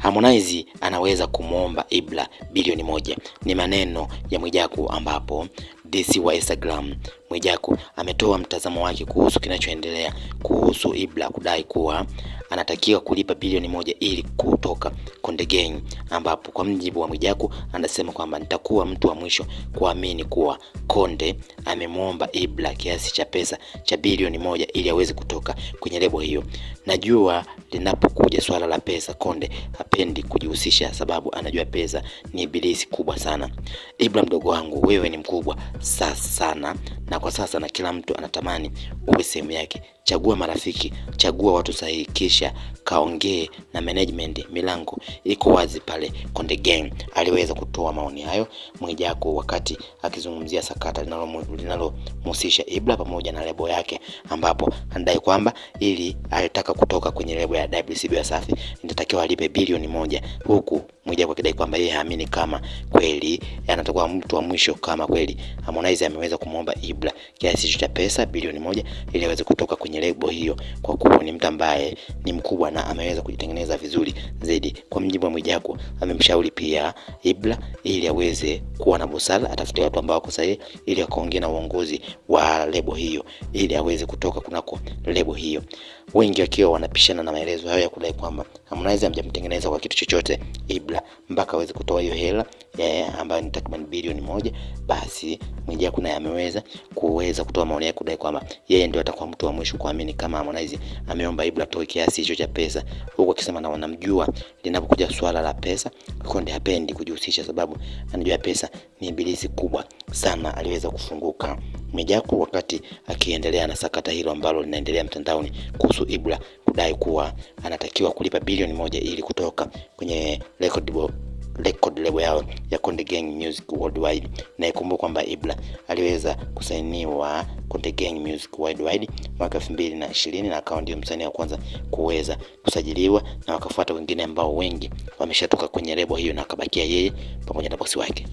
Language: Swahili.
Harmonize anaweza kumwomba Ibra bilioni 1. Ni maneno ya Mwijaku, ambapo DC wa Instagram Mwijaku ametoa mtazamo wake kuhusu kinachoendelea kuhusu Ibra kudai kuwa anatakiwa kulipa bilioni 1 ili kutoka Konde Gang, ambapo kwa mjibu wa Mwijaku anasema kwamba nitakuwa mtu wa mwisho kuamini kuwa Konde amemwomba Ibra kiasi cha pesa cha bilioni 1 ili aweze kutoka kwenye lebo hiyo. Najua linapokuja swala la pesa, Konde hapendi kujihusisha sababu anajua pesa ni ibilisi kubwa sana. Ibra mdogo wangu, wewe ni mkubwa sana na kwa sasa na kila mtu anatamani uwe sehemu yake. Chagua marafiki, chagua watu sahihi, kisha kaongee na management. Milango iko wazi pale Konde Gang. Aliweza kutoa maoni hayo Mwijaku wakati akizungumzia sakata linalomhusisha Ibra pamoja na lebo yake, ambapo anadai kwamba ili alitaka kutoka kwenye lebo ya WCB Wasafi inatakiwa alipe bilioni 1, huku Mwijaku akidai kwamba yeye haamini kama kweli anatakuwa mtu wa mwisho, kama kweli Harmonize ameweza kumwomba Ibra kiasi cha pesa bilioni 1 ili aweze kutoka kwenye lebo hiyo, kwa kuwa ni mtu ambaye ni mkubwa na ameweza kujitengeneza vizuri zaidi. Kwa mjibu wa Mwijaku, amemshauri pia Ibra ili aweze kuwa na busara, atafute watu ambao wako sahihi ili akaongee na uongozi wa lebo hiyo ili aweze kutoka kunako lebo hiyo. Wengi wakiwa wanapishana na maelezo hayo ya kudai kwamba Harmonize hamjamtengeneza kwa kitu chochote Ibra mpaka aweze kutoa hiyo hela ambayo ni takriban bilioni 1. Basi Mwijaku naye ameweza kutoa maoni yake kudai kwamba yeye ndio atakuwa mtu wa mwisho kuamini kama Harmonize ameomba Ibra atoe kiasi hicho cha pesa, huko akisema na wanamjua linapokuja swala la pesa Konde hapendi kujihusisha sababu anajua pesa ni ibilisi kubwa sana. Aliweza kufunguka Mwijaku wakati akiendelea na sakata hilo ambalo linaendelea mtandaoni kuhusu Ibra kudai kuwa anatakiwa kulipa bilioni 1 ili kutoka kwenye record label yao ya Konde Gang Music Worldwide. Na ikumbuke kwamba Ibra aliweza kusainiwa Konde Gang Music Worldwide mwaka 2020 na akawa ndio msanii wa kwanza kuweza kusajiliwa, na wakafuata wengine ambao wengi wameshatoka kwenye lebo hiyo na akabakia yeye pamoja na bosi wake.